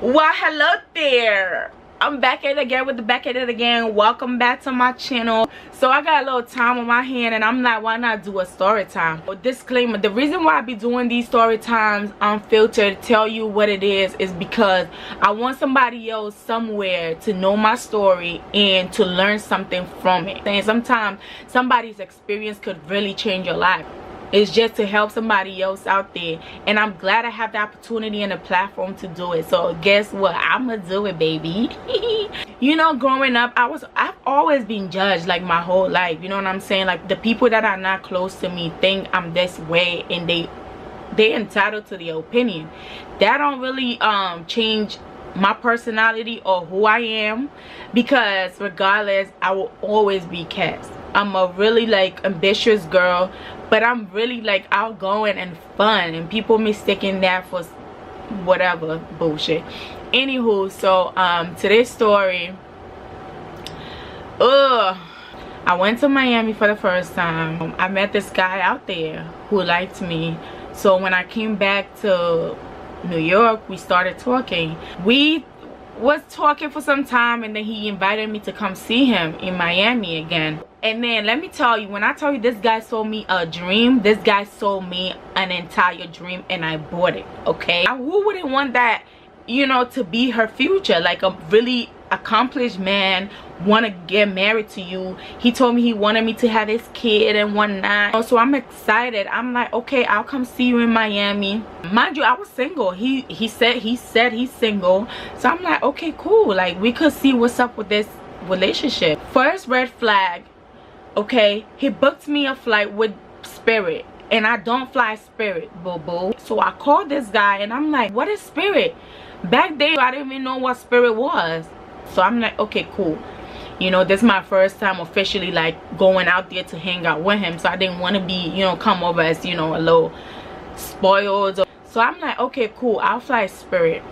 Well, hello there. I'm back at it again with the back at it again. Welcome back to my channel. So I got a little time on my hand and I'm like, why not do a story time? Disclaimer, the reason why I be doing these story times unfiltered, tell you what it is because I want somebody else somewhere to know my story and to learn something from it. And sometimes somebody's experience could really change your life. It's just to help somebody else out there, and I'm glad I have the opportunity and the platform to do it. So guess what, I'm gonna do it, baby. You know, growing up I've always been judged like my whole life, you know what I'm saying? Like the people that are not close to me think I'm this way and they entitled to their opinion. That don't really change my personality or who I am, because regardless I will always be Cass. I'm a really like ambitious girl, but I'm really like outgoing and fun, and people mistaking that for whatever bullshit. Anywho, so today's story, I went to Miami for the first time. I met this guy out there who liked me, so when I came back to New York, we started talking. We was talking for some time, and then he invited me to come see him in Miami again. And then let me tell you, when I tell you this guy sold me a dream, this guy sold me an entire dream, and I bought it. Okay, now, who wouldn't want that, you know, to be her future? Like a really accomplished man want to get married to you. He told me he wanted me to have his kid and whatnot. So I'm excited. I'm like, okay, I'll come see you in Miami. Mind you, I was single. He said he's single. So I'm like, okay, cool. Like we could see what's up with this relationship. First red flag. Okay, he booked me a flight with Spirit, and I don't fly Spirit, boo-boo. So I called this guy and I'm like, what is Spirit? Back then I didn't even know what Spirit was. So I'm like, okay, cool. You know, this is my first time officially like going out there to hang out with him, so I didn't want to be, you know, come over as, you know, a little spoiled. So I'm like, okay, cool, I'll fly Spirit.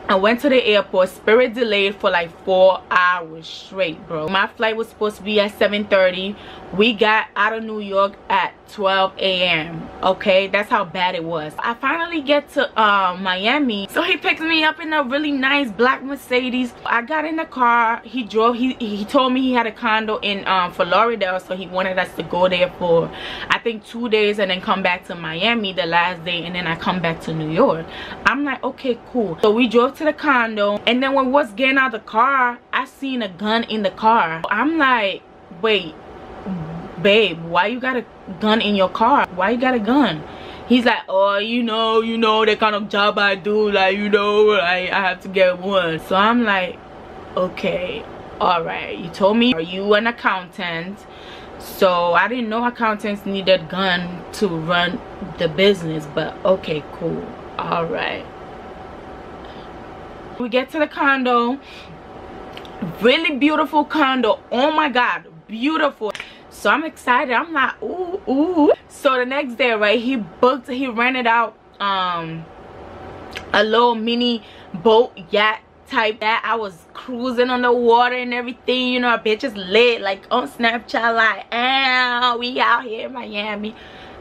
I went to the airport. Spirit delayed for like 4 hours straight, bro. My flight was supposed to be at 7:30. We got out of New York at 12 a.m. Okay, that's how bad it was. I finally get to Miami, so he picks me up in a really nice black Mercedes. I got in the car. He drove. He told me he had a condo in Florida, so he wanted us to go there for I think 2 days and then come back to Miami the last day, and then I come back to New York. I'm like, okay, cool. So we drove to the condo, and then when we was getting out of the car, I seen a gun in the car. I'm like, wait, babe, why you got a gun in your car? Why you got a gun? He's like, oh, you know the kind of job I do, like, you know, I have to get one. So I'm like, okay, all right, you told me, are you an accountant? So I didn't know accountants needed gun to run the business, but okay, cool, all right. We get to the condo. Really beautiful condo. Oh my god, beautiful. So I'm excited. I'm like, ooh. So the next day, right, he rented out a little mini boat yacht type that I was cruising on the water and everything, you know. Bitches lit like on Snapchat, like, ah, we out here in Miami.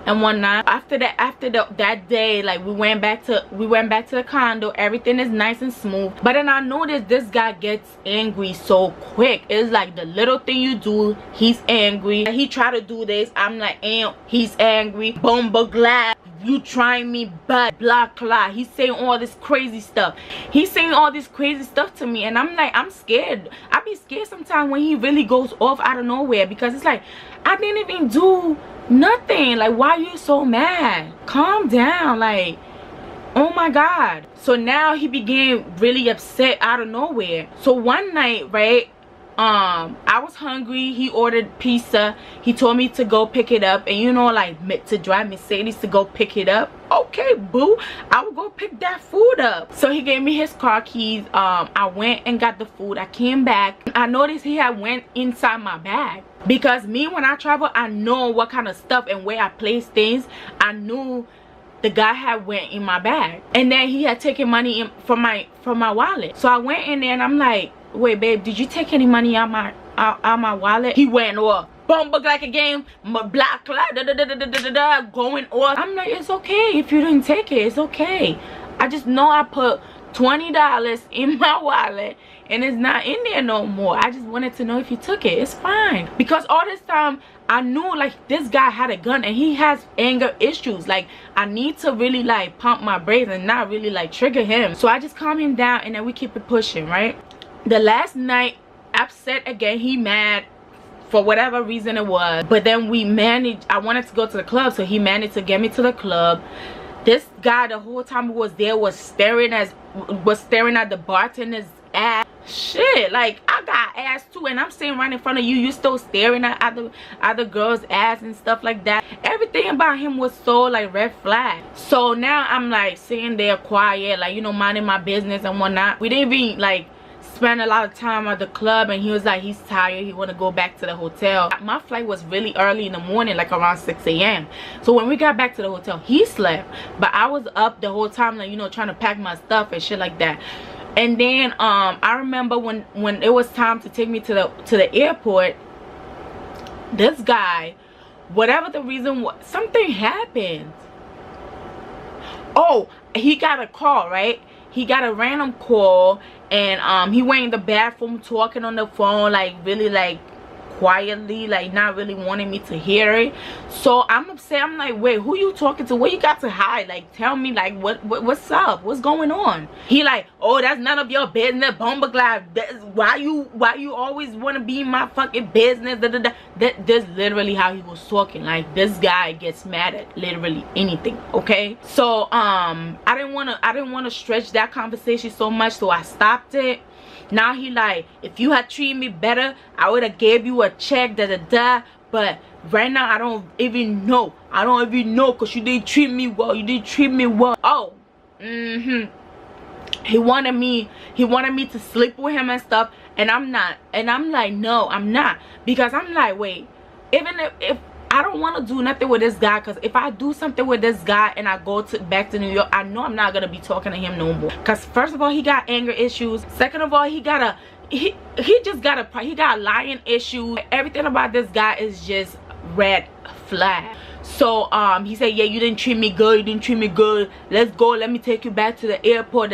And one night after that day, like we went back to the condo. Everything is nice and smooth, but then I noticed this guy gets angry so quick. It's like the little thing you do, he's angry. He tried to do this, I'm like, he's angry. Bomba glass, you trying me bad, blah blah. He's saying all this crazy stuff. He's saying all this crazy stuff to me, and I'm like, I'm scared. I be scared sometimes when he really goes off out of nowhere, because it's like, I didn't even do nothing. Like, why are you so mad? Calm down. Like, oh my god. So now he began really upset out of nowhere. So one night, right, I was hungry. He ordered pizza. He told me to go pick it up, and you know, like, to drive Mercedes to go pick it up. Okay, boo, I will go pick that food up. So he gave me his car keys. I went and got the food. I came back. I noticed he had went inside my bag, because me, when I travel, I know what kind of stuff and where I place things. I knew the guy had went in my bag, and then he had taken money from my wallet. So I went in there and I'm like, wait, babe, did you take any money out my wallet? He went off. Bomba like a game, my black going off. I'm like, it's okay if you didn't take it, it's okay. I just know I put $20 in my wallet and it's not in there no more. I just wanted to know if you took it. It's fine, because all this time I knew like this guy had a gun and he has anger issues. Like I need to really like pump my brakes and not really like trigger him. So I just calm him down and then we keep it pushing, right? The last night, upset again, he mad for whatever reason it was, but then we managed. I wanted to go to the club, so he managed to get me to the club. This guy the whole time he was there was staring at the bartender's ass. Shit, like I got ass too, and I'm sitting right in front of you. You still staring at the girl's ass and stuff like that. Everything about him was so like red flag. So now I'm like sitting there quiet, like, you know, minding my business and whatnot. We didn't even like spend a lot of time at the club, and he was like he's tired, he want to go back to the hotel. My flight was really early in the morning, like around 6 a.m. so when we got back to the hotel, he slept, but I was up the whole time, like, you know, trying to pack my stuff and shit like that. And then I remember when it was time to take me to the airport, this guy, whatever the reason was, something happened. Oh, he got a call, right? He got a random call, and he went in the bathroom talking on the phone, like really like quietly, like not really wanting me to hear it. So I'm upset. I'm like, wait, who you talking to? What you got to hide? Like, tell me, like, what's up? What's going on? He like, oh, that's none of your business, Bomba Glad. Why you always want to be in my fucking business? That's literally how he was talking. Like, this guy gets mad at literally anything. Okay, so I didn't want to stretch that conversation so much, so I stopped it. Now he like, if you had treated me better, I would have gave you a check, but right now I don't even know because you didn't treat me well. Oh, he wanted me to sleep with him and stuff, and I'm not, and I'm like, no, I'm not, because I'm like, wait, even if I don't want to do nothing with this guy, because if I do something with this guy and I go back to New York, I know I'm not gonna be talking to him no more. Because first of all, he got anger issues. Second of all, he got a lying issue. Everything about this guy is just red flag. So he said, yeah, you didn't treat me good, let's go, let me take you back to the airport,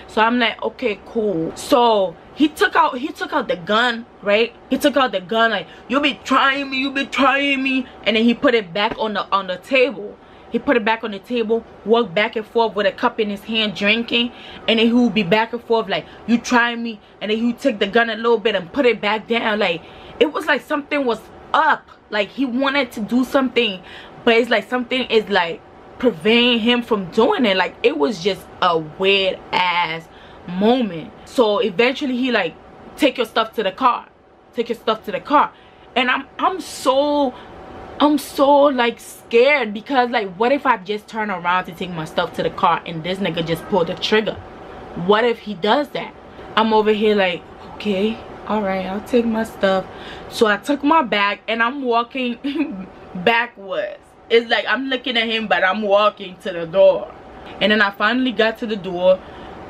So I'm like, okay, cool. So he took out the gun, right? He took out the gun, like, you be trying me, and then he put it back on the table. He put it back on the table, walked back and forth with a cup in his hand, drinking, and then he would be back and forth like, you trying me, and then he would take the gun a little bit and put it back down. Like, it was like something was up, like he wanted to do something, but it's like something is like preventing him from doing it. Like, it was just a weird ass moment. So eventually he like, take your stuff to the car, and I'm so like scared, because like, what if I just turn around to take my stuff to the car and this nigga just pulled the trigger? What if he does that? I'm over here like, okay, all right, I'll take my stuff. So I took my bag and I'm walking backwards. It's like I'm looking at him, but I'm walking to the door. And then I finally got to the door,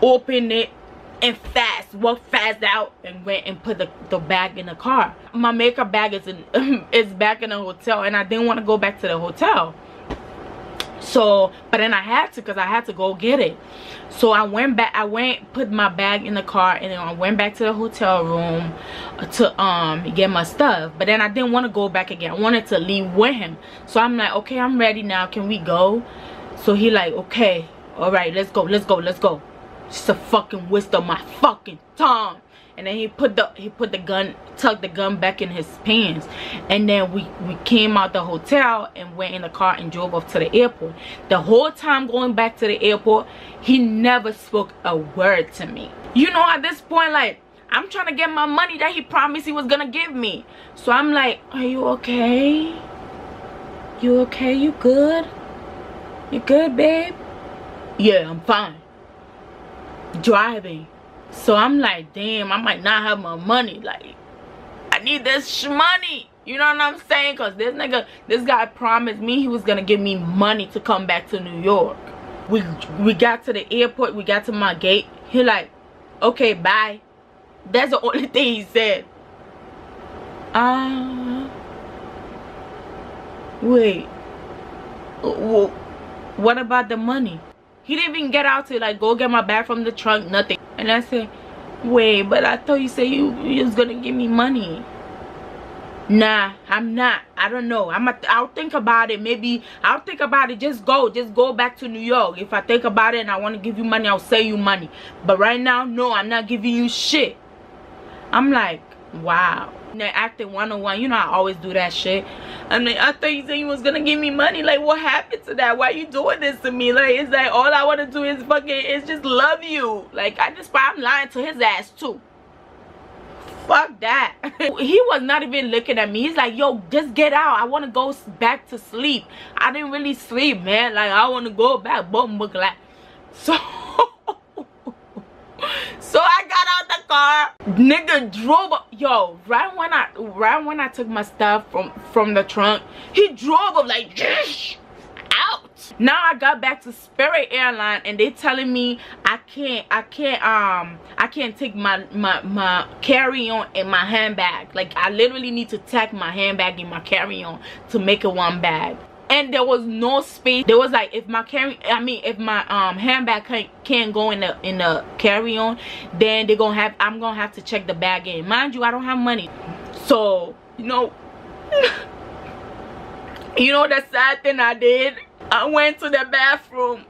opened it, and walked fast out and went and put the bag in the car. My makeup bag is back in the hotel, and I didn't want to go back to the hotel. So, but then I had to, because I had to go get it. So I went back, put my bag in the car, and then I went back to the hotel room to get my stuff. But then I didn't want to go back again. I wanted to leave with him. So I'm like, okay, I'm ready now, can we go? So he like, okay, all right, let's go. Just a fucking waste of my fucking time. And then he put the gun, tucked the gun back in his pants. And then we came out the hotel and went in the car and drove off to the airport. The whole time going back to the airport, he never spoke a word to me. You know, at this point, like, I'm trying to get my money that he promised he was gonna give me. So I'm like, are you okay? You okay? You good? You good, babe? Yeah, I'm fine. Driving. So I'm like, damn, I might not have my money. Like, I need this money. You know what I'm saying? Because this guy promised me he was gonna give me money to come back to New York. We got to the airport, we got to my gate. He like, okay, bye. That's the only thing he said. Wait. What about the money? He didn't even get out to like go get my bag from the trunk, nothing. And I said, wait, but I thought you said you was gonna give me money. Nah, I'm not. I don't know. I'll think about it. Maybe I'll think about it. Just go back to New York. If I think about it and I want to give you money, I'll send you money. But right now, no, I'm not giving you shit. I'm like, wow. And then acting 101, you know I always do that shit. I mean, I thought you said you was gonna give me money. Like, what happened to that? Why you doing this to me? Like, it's like all I want to do is just love you. Like, I'm lying to his ass too. Fuck that. He was not even looking at me. He's like, yo, just get out. I want to go back to sleep. I didn't really sleep, man. Like, I want to go back. Boom, boom, like. So I got out the car. Nigga drove up. Yo, right when I took my stuff from the trunk, he drove up like, out. Now I got back to Spirit Airlines and they telling me I can't take my carry-on in my handbag. Like, I literally need to tack my handbag in my carry-on to make it one bag. And there was no space. There was like, if my handbag can't go in the carry-on, then I'm gonna have to check the bag in. Mind you, I don't have money. So, you know the sad thing I did? I went to the bathroom,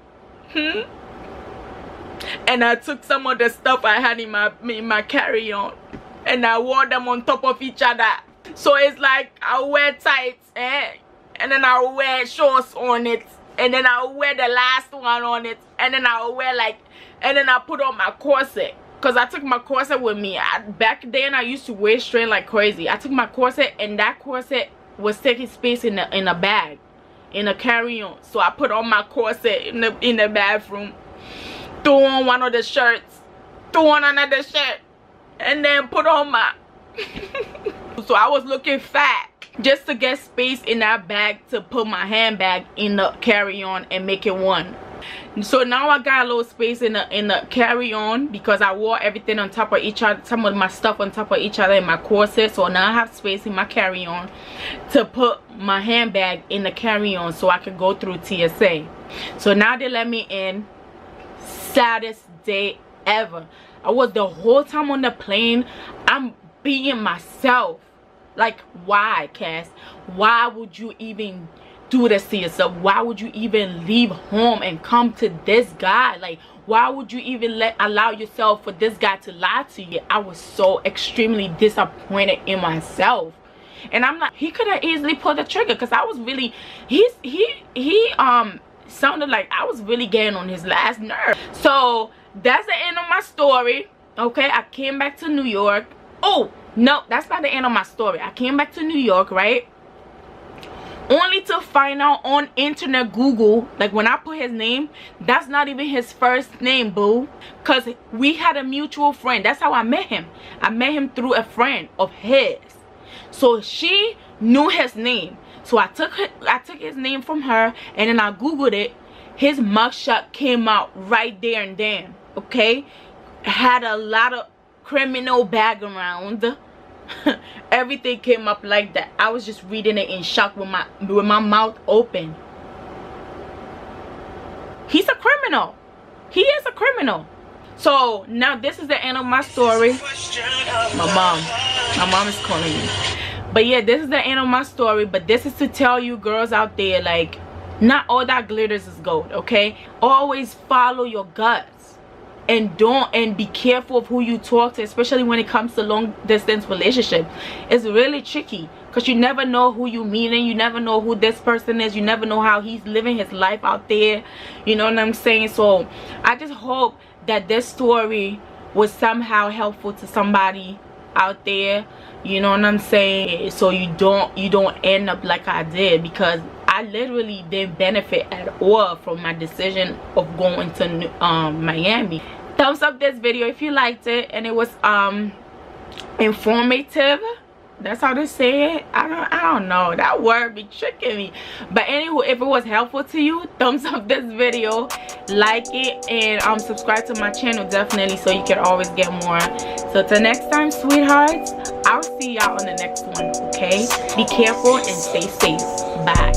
and I took some of the stuff I had in my carry-on, and I wore them on top of each other. So it's like I wear tights, and then I wear shorts on it, and then I wear the last one on it, and then I wear and then I put on my corset. Cause I took my corset with me. Back then I used to wear string like crazy. I took my corset, and that corset was taking space in a bag, in a carry-on. So I put on my corset in the bathroom, threw on one of the shirts, threw on another shirt, and then put on my so I was looking fat just to get space in that bag to put my handbag in the carry-on and make it one. So now I got a little space in the carry-on because I wore everything on top of each other, some of my stuff on top of each other in my corset. So now I have space in my carry-on to put my handbag in the carry-on so I can go through TSA. So now they let me in. Saddest day ever. I was the whole time on the plane, I'm being myself. Like, why, Cass? Why would you even do this to yourself? Why would you even leave home and come to this guy? Like, why would you even allow yourself for this guy to lie to you? I was so extremely disappointed in myself. And I'm like, he could have easily pulled the trigger, because I was really, he sounded like I was really getting on his last nerve. So that's the end of my story. Okay, I came back to New York. Oh no, that's not the end of my story. I came back to New York, right? Only to find out on internet, Google, like when I put his name, that's not even his first name, boo. Because we had a mutual friend. That's how I met him. I met him through a friend of his. So she knew his name. So I took his name from her, and then I Googled it. His mugshot came out right there and then. Okay? Had a lot of criminal background. Everything came up like that. I was just reading it in shock with my mouth open. He's a criminal. He is a criminal. So now this is the end of my story. My mom is calling me. But yeah, this is the end of my story. But this is to tell you girls out there, like, not all that glitters is gold. Okay, always follow your guts. And be careful of who you talk to, especially when it comes to long distance relationship. It's really tricky because you never know who you meeting. You never know who this person is. You never know how he's living his life out there. You know what I'm saying? So I just hope that this story was somehow helpful to somebody out there. You know what I'm saying? So you don't end up like I did, because I literally didn't benefit at all from my decision of going to Miami. Thumbs up this video if you liked it and it was informative. That's how they say it. I don't know, that word be tricking me. But anywho, if it was helpful to you, thumbs up this video, like it, and subscribe to my channel definitely, so you can always get more. So till next time, sweethearts, I'll see y'all on the next one. Okay, be careful and stay safe. Bye.